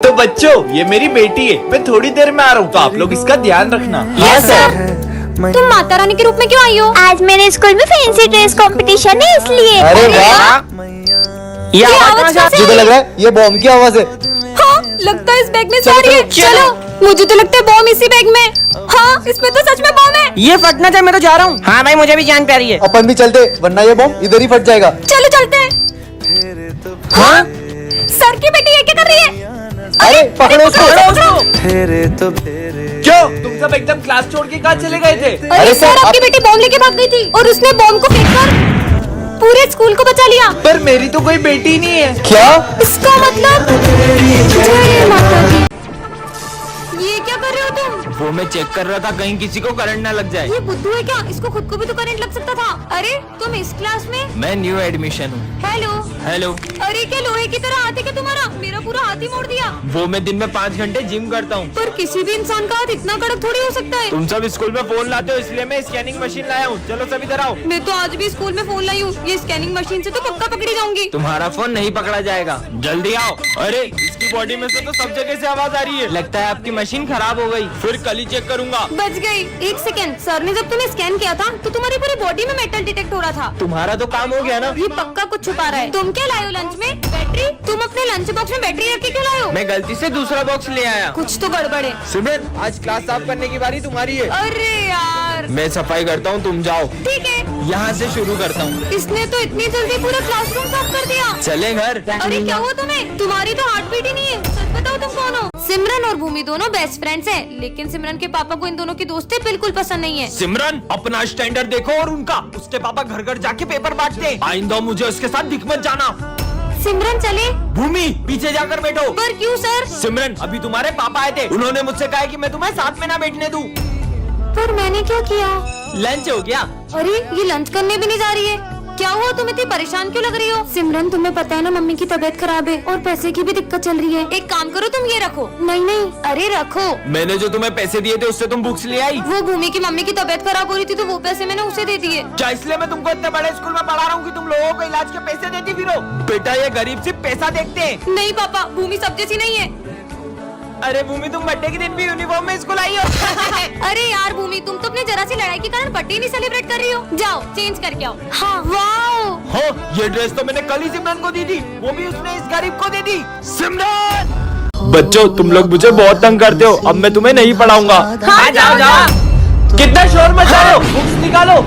तो बच्चों, ये मेरी बेटी है। मैं थोड़ी देर में आ रहा हूँ, तो आप लोग इसका ध्यान रखना। Yes sir. तुम माता रानी के रूप में क्यों आई हो? आज मेरे स्कूल में फैंसी ड्रेस कंपटीशन है इसलिए। अरे वाह, ये आवाज कहाँ से मुझे लग रहा है ये बॉम्ब की आवाज है। हाँ, लगता है इस बैग में से आ रही है। चलो, मुझे तो लगता है बॉम्ब इसी बैग में। हाँ, इसमें तो सच में बॉम्ब है। ये फटना चाहिए, मैं तो जा रहा हूँ। हाँ भाई, मुझे भी जान प्यारी है। अपन भी चलते, वरना ये बॉम्ब इधर ही फट जाएगा। चलो चलते हैं। हाँ, सर की बेटी ये क्या कर रही है? अरे पकड़ो उसको। क्यों तुम सब एकदम क्लास छोड़ के कहाँ चले गए थे? अरे सर, आप- आपकी बेटी बॉम्ब लेके भाग गई थी और उसने बॉम्ब को फेंककर पूरे स्कूल को बचा लिया। पर मेरी तो कोई बेटी नहीं है। क्या? इसका मतलब जय माता दी। ये क्या कर रहे हो तुम? वो मैं चेक कर रहा था कहीं किसी को करंट ना लग जाए। ये बुद्धू है क्या? इसको खुद को भी तो करंट लग सकता था। अरे तुम इस क्लास में? मैं न्यू एडमिशन हूँ। हेलो। हेलो। अरे क्या लोहे की तरह हाथ है क्या तुम्हारा? मेरा पूरा हाथ ही मोड़ दिया। वो मैं दिन में 5 घंटे जिम करता हूँ। पर किसी भी इंसान का हाथ इतना कड़क थोड़ी हो सकता है। तुम सब स्कूल में फोन लाते हो, इसलिए मैं स्कैनिंग मशीन लाया हूँ। चलो सब इधर आओ। मैं तो आज भी स्कूल में फोन लाई हूँ। ये स्कैनिंग मशीन से तो पक्का पकड़ी जाऊंगी। तुम्हारा फोन नहीं पकड़ा जाएगा, जल्दी आओ। अरे इसकी बॉडी में से तो सब जगह से आवाज आ रही है। लगता है आपकी मशीन खराब हो गई। फिर कल ही चेक करूंगा। बच गई। एक सेकंड, सर ने जब तुम्हें स्कैन किया था तो तुम्हारी पूरी बॉडी में मेटल डिटेक्ट हो रहा था। तुम्हारा तो काम हो गया ना। ये पक्का कुछ छुपा रहा है। तुम क्या लाए हो लंच में? बैटरी? तुम अपने लंच बॉक्स में बैटरी रख के क्यों लाए हो? मैं गलती से दूसरा बॉक्स ले आया। कुछ तो गड़बड़ है। सिमरन, आज क्लास साफ करने की बारी तुम्हारी है। अरे यार। मैं सफाई करता हूँ, तुम जाओ। ठीक है। यहाँ से शुरू करता हूँ। इसने तो इतनी जल्दी पूरा क्लासरूम साफ कर दिया। चले घर। अरे क्या हुआ तुम्हें? तुम्हारी तो हार्ट बीट ही नहीं है। सच बताओ तुम कौन हो? सिमरन और भूमि दोनों बेस्ट फ्रेंड्स हैं, लेकिन सिमरन के पापा को इन दोनों की दोस्ती बिल्कुल पसंद नहीं है। सिमरन, अपना स्टैंडर्ड देखो और उनका। उसके पापा घर घर जाके पेपर बांटते हैं। आइंदा मुझे उसके साथ दिख मत जाना। सिमरन चले। भूमि, पीछे जाकर बैठो। पर क्यों सर? सिमरन, अभी तुम्हारे पापा आए थे। उन्होंने मुझसे कहा कि मैं तुम्हें साथ में ना बैठने दूं। पर मैंने क्या किया? लंच हो गया। अरे ये लंच करने भी नहीं जा रही है। क्या हुआ? तुम इतनी परेशान क्यों लग रही हो? सिमरन, तुम्हें पता है ना मम्मी की तबीयत खराब है और पैसे की भी दिक्कत चल रही है। एक काम करो, तुम ये रखो। नहीं नहीं, अरे रखो। मैंने जो तुम्हें पैसे दिए थे उससे तुम बुक्स ले आई। वो भूमि की मम्मी की तबीयत खराब हो रही थी तो वो पैसे मैंने उसे दे दिए। क्या इसलिए मैं तुमको इतने बड़े स्कूल में पढ़ा रहा हूँ कि तुम लोगों को इलाज के पैसे देती फिरो? बेटा, ये गरीब सिर्फ पैसा देखते हैं। नहीं पापा, भूमि सब जैसी नहीं है। अरे भूमि, तुम बर्थडे के दिन भी यूनिफॉर्म में स्कूल आई हो। अरे यार भूमि, तुम तो अपनी जरा सी लड़ाई के कारण बर्थडे नहीं सेलिब्रेट कर रही हो। जाओ चेंज करके आओ। हाँ, वाओ। हाँ, ये ड्रेस तो मैंने कल ही सिमरन को दी थी, वो भी उसने इस गरीब को दे दी। सिमरन! बच्चों, तुम लोग मुझे बहुत तंग करते हो। अब मैं तुम्हें नहीं पढ़ाऊंगा। हाँ, जाओ जाओ। कितना शोर मचा रहे हो? बुक्स निकालो।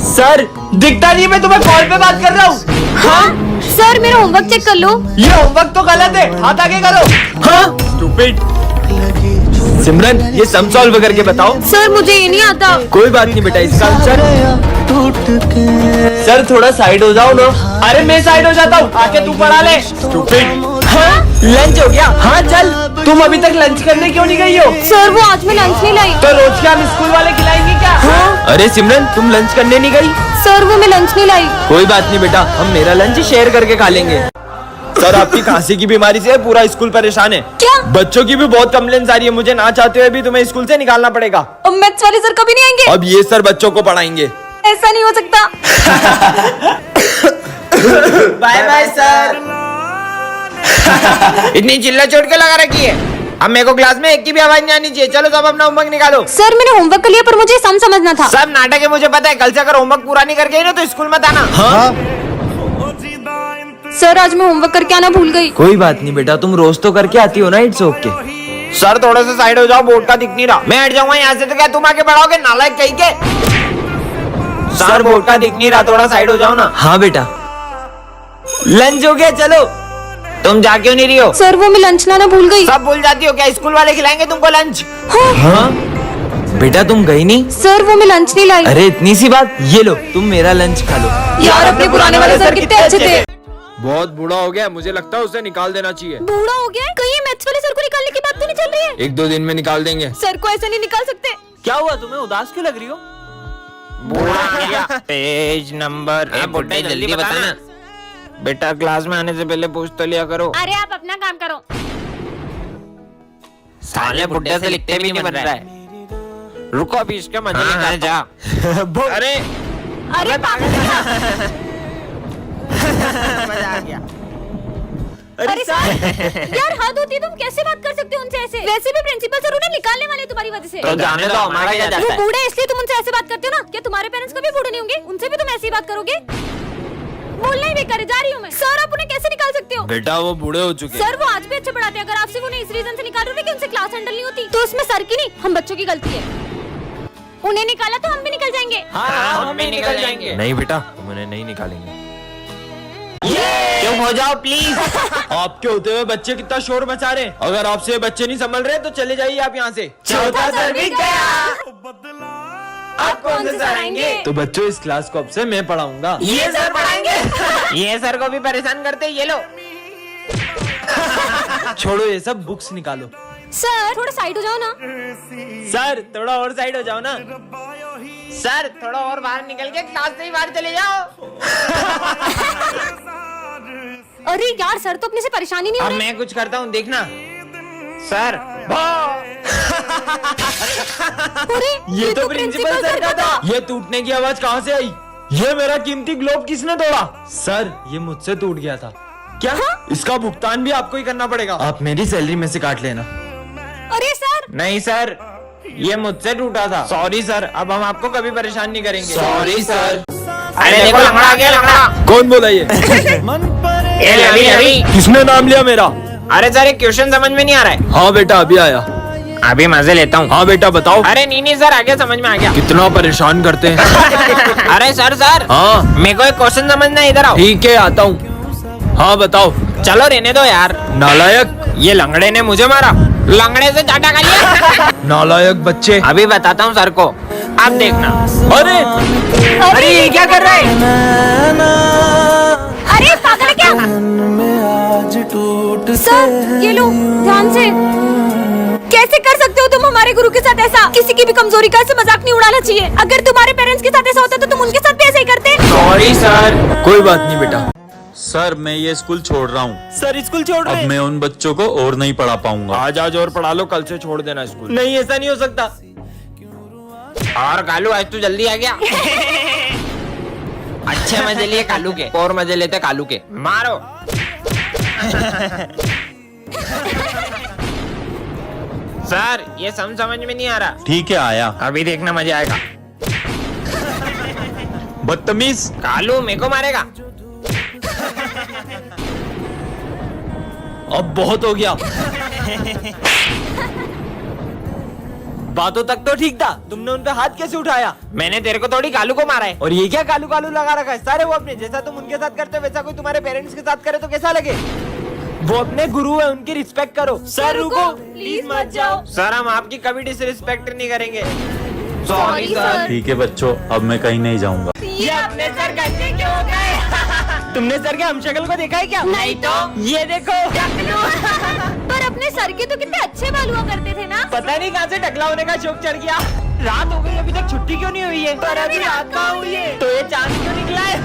सर, दिखता नहीं, मैं तुम्हें कॉल पे बात कर रहा हूँ। हाँ सर, मेरा होमवर्क चेक कर लो। ये होमवर्क तो गलत है, हाथ आगे करो। हाँ, स्टूपिड। सिमरन, ये सम सॉल्व करके बताओ। सर मुझे ये नहीं आता। कोई बात नहीं बेटा, इसका आंसर। सर थोड़ा साइड हो जाओ ना। अरे मैं साइड हो जाता हूँ, आके तू पढ़ा ले। स्टूपिड। हाँ, लंच हो गया। हाँ चल। तुम अभी तक लंच करने क्यों नहीं गई हो? सर वो आज मैं लंच नहीं लाई। तो रोज क्या हम स्कूल वाले खिलाएंगे क्या? हाँ? अरे सिमरन, तुम लंच करने नहीं गई? सर वो मैं लंच नहीं लाई। कोई बात नहीं बेटा, हम मेरा लंच शेयर करके खा लेंगे। सर, आपकी खांसी की बीमारी से पूरा स्कूल परेशान है। क्या? बच्चों की भी बहुत कंप्लेंट्स आ रही है। मुझे ना चाहते हुए भी तुम्हें स्कूल से निकालना पड़ेगा। अब मैथ्स वाले सर कभी नहीं आएंगे। अब ये सर बच्चों को पढ़ाएंगे। ऐसा नहीं हो सकता। Bye bye sir. इतनी चिल्ला चोट के लगा रखी है। अब मेरे को क्लास में एक की भी आवाज नहीं आनी चाहिए। चलो सब अपना होमवर्क निकालो। सर मैंने होमवर्क कर लिया पर मुझे सम समझना था। सब नाटक है, मुझे पता है। कल से अगर होमवर्क पूरा नहीं करके आई ना तो स्कूल मत आना। हाँ? सर आज मैं होमवर्क करके आना भूल गई। कोई बात नहीं बेटा, तुम रोज तो करके आती हो ना। It's okay. सर थोड़ा सा साइड हो जाओ, बोर्ड का दिख नहीं रहा। मैं हट जाऊंगा यहाँ से तो क्या तुम आके पढ़ाओगे? नालायक कहीं के। सर बोर्ड का दिख नहीं रहा, थोड़ा साइड हो जाओ ना। हाँ बेटा। लंच हो गया, चलो। तुम जा क्यों नहीं रही हो? सर वो मैं लंच लाना भूल गई। सब भूल जाती हो क्या? स्कूल वाले खिलाएंगे तुमको लंच। हाँ। हाँ? बेटा तुम गई नहीं? सर वो मैं लंच नहीं लाई। अरे इतनी सी बात। ये लो, तुम मेरा लंच खा लो। यार अपने पुराने वाले सर कितने अच्छे थे। बहुत बूढ़ा हो गया, मुझे लगता है उसे निकाल देना चाहिए। बूढ़ा हो गया? कहीं मैथ्स वाले सर को निकालने की बात तो नहीं चल रही है? 1-2 दिन में निकाल देंगे। सर को ऐसे नहीं निकाल सकते। क्या हुआ, तुम्हें उदास क्यों लग रही हो? Page number. जल्दी बताना। बेटा क्लास में आने से पहले पूछ तो लिया करो। अरे आप अपना काम करो। साले बुड्ढे से लिखते भी नहीं बन रहा है। रुको अभी इसका मजा हाँ, लेता जा। अरे अरे पागल। मजा आ गया। अरे सर यार हद होती है, तुम कैसे बात कर सकते हो उनसे ऐसे? वैसे भी प्रिंसिपल सर उन्हें निकालने वाले हैं तुम्हारी वजह से। तो जाने दो, हमारा क्या जाता वो है? बूढ़े इसलिए तुम उनसे ऐसे बात करते हो ना? क्या तुम्हारे पेरेंट्स कभी बूढ़े नहीं होंगे? उनसे भी तुम ऐसी बात करोगे? बोलना ही बेकार है, जा रही हूँ मैं। सर आप उन्हें कैसे निकाल सकते हो? बेटा वो बूढ़े हो चुके हैं। सर वो आज भी अच्छे पढ़ाते हैं, अगर आप सिर्फ उन्हें इस रीजन से निकाल रहे हो कि उनसे क्लास हैंडल नहीं होती, तो उसमें सर की नहीं हम बच्चों की गलती है। उन्हें निकाला तो हम भी निकल जाएंगे। हाँ, हम भी निकल जाएंगे। नहीं बेटा, तुम उन्हें नहीं निकालेंगे। चुप हो जाओ प्लीज। आपके होते हुए बच्चे कितना शोर मचा रहे हैं। अगर आपसे ये बच्चे नहीं संभल रहे तो चले जाइए आप यहाँ से। चौथा सर भी गया। अब कौन से सर आएंगे? तो बच्चों इस क्लास को अब से मैं पढ़ाऊंगा। ये सर पढ़ाएंगे। ये सर को भी परेशान करते, ये लो। छोड़ो ये सब, बुक्स निकालो। सर थोड़ा साइड हो जाओ ना। सर थोड़ा और साइड हो जाओ ना। सर थोड़ा और बाहर निकल के क्लास से ही बाहर चले जाओ। अरे यार सर तो अपने से परेशानी नहीं हो अब रही। मैं कुछ करता हूँ, देखना। सर अरे ये तो प्रिंसिपल सर का था। ये टूटने की आवाज कहाँ से आई? ये मेरा कीमती ग्लोब किसने तोड़ा? सर ये मुझसे टूट गया था। क्या? इसका भुगतान भी आपको ही करना पड़ेगा। आप मेरी सैलरी में से काट लेना। अरे सर नहीं सर, ये मुझसे टूटा था। सॉरी सर, अब हम आपको कभी परेशान नहीं करेंगे। Sorry sir. अरे देखो लंगड़ा आ गया, लंगड़ा। कौन बोला ये? ये रवि, रवि। किसने नाम लिया मेरा? अरे सर एक क्वेश्चन समझ में नहीं आ रहा है। हाँ बेटा अभी आया। अभी मजे लेता हूँ। हाँ बेटा बताओ। अरे नहीं सर, आगे समझ में आ गया। कितना परेशान करते हैं। अरे सर हाँ मेरे को एक क्वेश्चन समझना है, इधर आओ। ठीक है आता हूँ। हाँ बताओ। चलो रहने दो यार। नालायक। ये लंगड़े ने मुझे मारा, लंगड़े से चाटा खा लिया। नालायक बच्चे। अभी बताता हूँ सर को, आप देखना। अरे अरे ये क्या कर रहे हैं? अरे पागल है क्या? सर ये लो ध्यान से। कैसे कर सकते हो तुम हमारे गुरु के साथ ऐसा? किसी की भी कमजोरी का ऐसे मजाक नहीं उड़ाना चाहिए। अगर तुम्हारे पेरेंट्स के साथ ऐसा होता तो तुम उनके साथ भी ऐसा ही करते। Sorry sir. कोई बात नहीं बेटा। सर मैं ये स्कूल छोड़ रहा हूँ। सर स्कूल छोड़ रहे अब हैं? मैं उन बच्चों को और नहीं पढ़ा पाऊंगा। आज और पढ़ा लो, कल से छोड़ देना स्कूल। नहीं ऐसा नहीं हो सकता। और कालू आज तू जल्दी आ गया। अच्छे मजे लिए कालू के, और मजे लेते कालू के। मारो। सर ये समझ में नहीं आ रहा। ठीक है आया। अभी देखना मजा आएगा। बदतमीज। कालू मेरे को मारेगा। अब बहुत हो गया। बातों तक तो ठीक था, तुमने उन पे हाथ कैसे उठाया? मैंने तेरे को थोड़ी कालू को मारा है। और ये क्या कालू कालू लगा रखा है? सारे वो अपने जैसा तुम उनके साथ करते हो वैसा कोई तुम्हारे पेरेंट्स के साथ करे तो कैसा लगे? वो अपने गुरु है, उनकी रिस्पेक्ट करो। सर रुको प्लीज मत जाओ। सर हम आपकी कभी डिसरिस्पेक्ट नहीं करेंगे। Sorry sir. ठीक है बच्चों, अब मैं कहीं नहीं जाऊंगा। ये अपने सर गंदे क्यों हो गए? तुमने सर के हमशक्ल को देखा है क्या? नहीं तो। ये देखो। पर अपने सर के तो कितने अच्छे बाल हुआ करते थे ना। पता नहीं कहाँ से टकला होने का शौक चढ़ गया। रात हो गई, अभी तक छुट्टी क्यों नहीं हुई है? पर अभी रात कहाँ हुई है? तो ये चांद क्यों निकला है?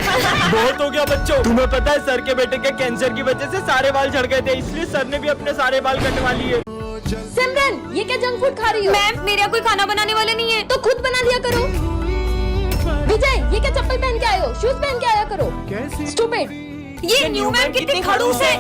बहुत हो गया बच्चों। तुम्हें पता है सर के बेटे के कैंसर की वजह से सारे बाल झड़ गए थे, इसलिए सर ने भी अपने सारे बाल कटवा लिए। सिमरन ये क्या जंक फूड खा रही हो? मैम मेरे यहाँ कोई खाना बनाने वाले नहीं है, तो खुद बना दिया करो। विजय ये क्या चप्पल पहन के आए हो? शूज पहन के आया करो। स्टूपिड। ये न्यू मैम कितनी खड़ूस है।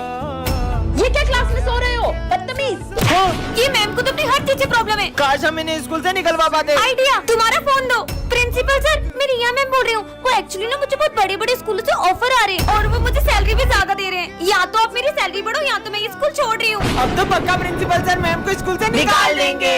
ये क्या क्लास में सो रहे हो? बदतमीज। हाँ। ये मैम को तो अपनी हर चीज से प्रॉब्लम है। काश हम इन्हें स्कूल से निकलवा पाते। आइडिया, तुम्हारा फोन दो। प्रिंसिपल सर मैं रिया मैम बोल रही हूँ। वो एक्चुअली ना मुझे बहुत बड़े बड़े स्कूलों से ऑफर आ रहे हैं और वो मुझे सैलरी भी ज्यादा दे रहे हैं। या तो आप मेरी सैलरी बढ़ो या तो मैं ये स्कूल छोड़ रही हूँ। अब तो पक्का प्रिंसिपल सर मैम को स्कूल से निकाल देंगे।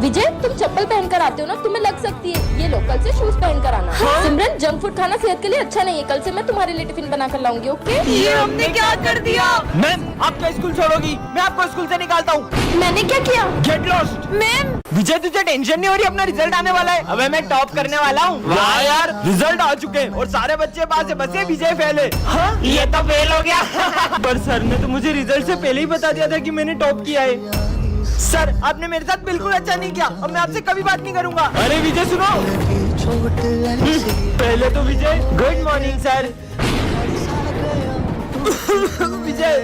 विजय तुम चप्पल पहन कर आते हो ना, तुम्हें लग सकती है। ये लो कल से शूज पहन कर आना। सिमरन जंक फूड खाना सेहत के लिए अच्छा नहीं है। कल से मैं तुम्हारे लिए टिफिन बना कर लाऊंगी। ओके? ये हमने क्या कर दिया? मैम आप क्या स्कूल छोड़ोगी? मैं आपको स्कूल से निकालता हूँ। मैंने क्या किया? Get lost. मैम विजय तुझे टेंशन नहीं हो रही? अपना रिजल्ट आने वाला है, अबे मैं टॉप करने वाला हूँ। वाह यार रिजल्ट आ चुके हैं और सारे बच्चे पास है, बस ये विजय फेल है। हाँ? ये तो फेल हो गया। पर सर ने तो मुझे रिजल्ट से पहले ही बता दिया था कि मैंने टॉप किया है। सर आपने मेरे साथ बिल्कुल अच्छा नहीं किया, अब मैं आपसे कभी बात नहीं करूंगा। अरे विजय सुनो। पहले तो विजय गुड मॉर्निंग सर। विजय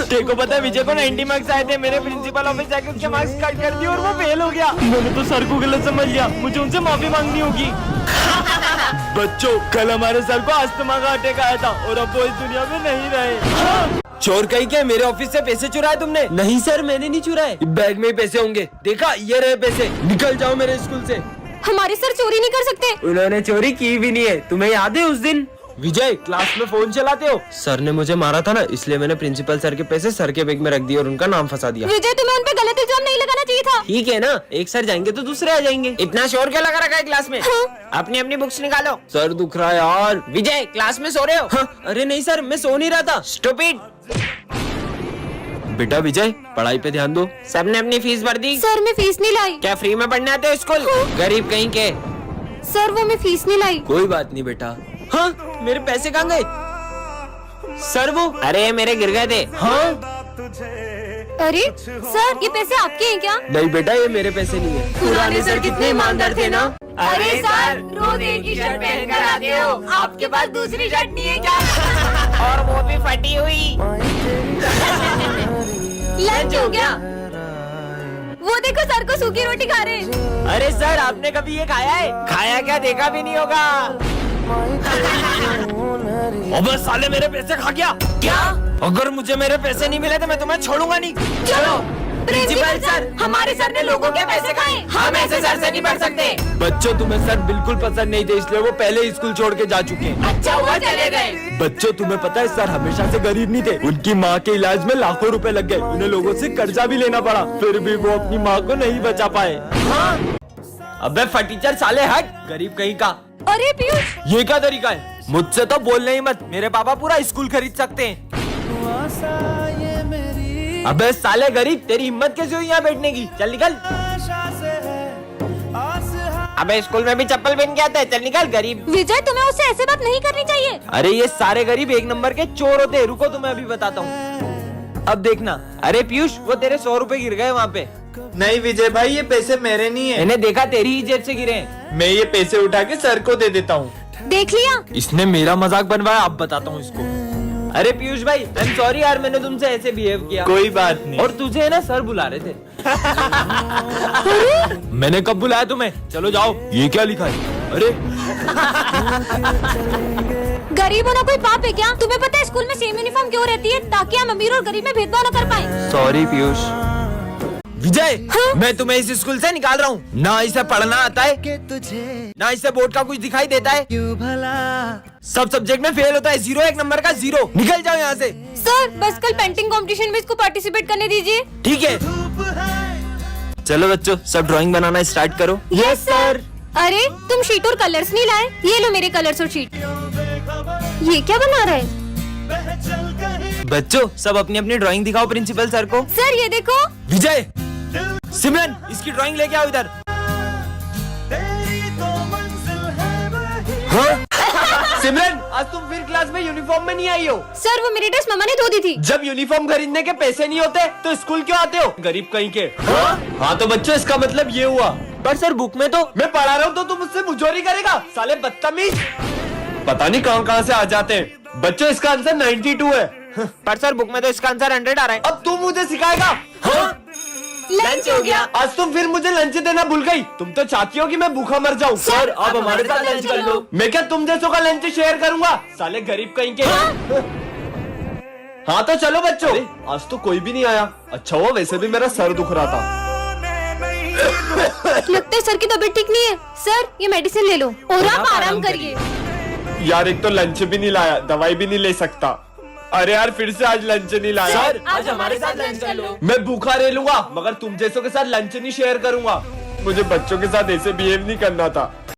देखो पता है विजय को 90 मार्क्स आए थे। मेरे प्रिंसिपल ऑफिस जाके उसके मार्क्स कट कर दिए और वो फेल हो गया। मैंने तो सर को गलत समझ लिया, मुझे उनसे माफी मांगनी होगी। बच्चों कल हमारे सर को अस्थमा का अटैक आया था और अब वो इस दुनिया में नहीं रहे। चोर कहीं क्या मेरे ऑफिस से पैसे चुराए तुमने? नहीं सर मैंने नहीं चुराए, बैग में ही पैसे होंगे। देखा ये रहे पैसे, निकल जाओ मेरे स्कूल से। हमारे सर चोरी नहीं कर सकते। उन्होंने चोरी की भी नहीं है, तुम्हें याद है उस दिन? विजय क्लास में फोन चलाते हो? सर ने मुझे मारा था ना, इसलिए मैंने प्रिंसिपल सर के पैसे सर के बैग में रख दिए और उनका नाम फंसा दिया। विजय तुम्हें उन पे गलत इल्जाम नहीं लगाना चाहिए था। ठीक है ना, एक सर जाएंगे तो दूसरे आ जाएंगे। इतना शोर क्यों लगा रखा है क्लास में? अपनी अपनी बुक्स निकालो। सर दुख रहा है यार। विजय क्लास में सो रहे हो? हाँ, अरे नहीं सर मैं सो नहीं रहा था। स्टूपिड। बेटा विजय पढ़ाई पे ध्यान दो। सबने अपनी फीस भर दी? सर मैं फीस नहीं लाई। क्या फ्री में पढ़ने आते हो स्कूल? गरीब कहीं के। सर वो मैं फीस नहीं लाई। कोई बात नहीं बेटा। हाँ मेरे पैसे कहाँ गए? सर वो अरे मेरे गिर गए थे। हाँ अरे सर ये पैसे आपके हैं क्या? नहीं बेटा ये मेरे पैसे नहीं है। पुराने सर कितने ईमानदार थे ना। अरे सर रोज एक ही शर्ट पहन कर आते हो, आपके पास दूसरी शर्ट नहीं है क्या? और वो भी फटी हुई। लंच हो गया? वो देखो सर को सूखी रोटी खा रहे हैं। अरे सर आपने कभी ये खाया है? खाया क्या, देखा भी नहीं होगा। अबे साले मेरे पैसे खा गया। क्या? अगर मुझे मेरे पैसे नहीं मिले तो मैं तुम्हें छोड़ूंगा नहीं। चलो प्रिंसिपल सर, हमारे सर ने लोगों के पैसे खाए। हम ऐसे सर से नहीं पढ़ सकते। बच्चों तुम्हें सर बिल्कुल पसंद नहीं थे, इसलिए वो पहले ही स्कूल छोड़ के जा चुके हैं। अच्छा हुआ चले गए। बच्चों तुम्हें पता है सर हमेशा से गरीब नहीं थे, उनकी माँ के इलाज में लाखों रुपए लग गए, उन्हें लोगों से कर्जा भी लेना पड़ा, फिर भी वो अपनी माँ को नहीं बचा पाए। हाँ? अबे फटीचर साले हट, गरीब कहीं का। अरे पीयूष ये क्या तरीका है? मुझसे तो बोलने ही मत, मेरे पापा पूरा स्कूल खरीद सकते हैं। अबे साले गरीब तेरी हिम्मत कैसे हुई यहाँ बैठने की? चल निकल। अबे स्कूल में भी चप्पल पहन के आता है, चल निकल गरीब। विजय तुम्हें उससे ऐसे बात नहीं करनी चाहिए। अरे ये सारे गरीब एक नंबर के चोर होते हैं, रुको तुम्हें अभी बताता हूँ। अब देखना। अरे पीयूष वो तेरे 100 रुपए गिर गए वहाँ पे। नहीं विजय भाई ये पैसे मेरे नहीं है। मैंने देखा तेरी ही जेब से गिरे हैं। मैं ये पैसे उठा के सर को दे देता हूँ। देख लिया? इसने मेरा मजाक बनवाया, अब बताता हूँ इसको। अरे पीयूष भाई आई एम सॉरी यार, मैंने तुमसे ऐसे बिहेव किया। कोई बात नहीं। और तुझे है ना सर बुला रहे थे। मैंने कब बुलाया तुम्हें? चलो जाओ। ये क्या लिखा है? अरे गरीब होना कोई पाप है क्या? तुम्हें पता है स्कूल में सेम यूनिफॉर्म क्यों रहती है? ताकि हम अमीर और गरीब में भेदभाव न कर पाए। सॉरी पीयूष। विजय मैं तुम्हें इस स्कूल से निकाल रहा हूँ। ना इसे पढ़ना आता है, ना इसे बोर्ड का कुछ दिखाई देता है, सब सब्जेक्ट में फेल होता है, 0 एक नंबर का 0। निकल जाओ यहाँ से। सर बस कल पेंटिंग कंपटीशन में इसको पार्टिसिपेट करने दीजिए। ठीक है चलो बच्चों सब ड्राइंग बनाना स्टार्ट करो। Yes sir. अरे तुम शीट और कलर्स नहीं लाए? ये लो मेरे कलर्स और शीट। ये क्या बना रहा है? बच्चों सब अपनी अपनी ड्राइंग दिखाओ प्रिंसिपल सर को। सर ये देखो। विजय सिमरन इसकी ड्राइंग लेके आओ इधर। हाँ? सिमरन आज तुम फिर क्लास में यूनिफॉर्म में नहीं आई हो। सर वो मेरी ड्रेस मम्मा ने धो दी थी। जब यूनिफॉर्म खरीदने के पैसे नहीं होते तो स्कूल क्यों आते हो? गरीब कहीं के। हाँ तो बच्चों इसका मतलब ये हुआ। पर सर बुक में तो मैं पढ़ा रहा हूँ तो तुम मुझसे मुझोरी करेगा? साले बदतमीज, पता नहीं कहाँ से आ जाते हैं। बच्चों इसका आंसर 92 है। पर सर बुक में तो इसका आंसर 100 आ रहा है। अब तू मुझे सिखाएगा? हाँ? लंच हो गया। आज तुम फिर मुझे लंच देना भूल गई। तुम तो चाहती हो कि मैं भूखा मर जाऊं। सर आप हमारे साथ लंच कर लो। मैं क्या तुम जैसों का लंच शेयर करूंगा? साले गरीब कहीं के। हाँ तो चलो बच्चों। आज तो कोई भी नहीं आया। अच्छा हुआ, वैसे भी मेरा सर दुख रहा था। लगता है सर की तबीयत ठीक नहीं है। सर ये मेडिसिन ले लो और आप आराम करिए। यार एक तो लंच भी नहीं लाया, दवाई भी नहीं ले सकता। अरे यार फिर से आज लंच नहीं लाया। सर आज हमारे साथ लंच कर लो। मैं भूखा रह लूंगा मगर तुम जैसों के साथ लंच नहीं शेयर करूंगा। मुझे बच्चों के साथ ऐसे बिहेव नहीं करना था।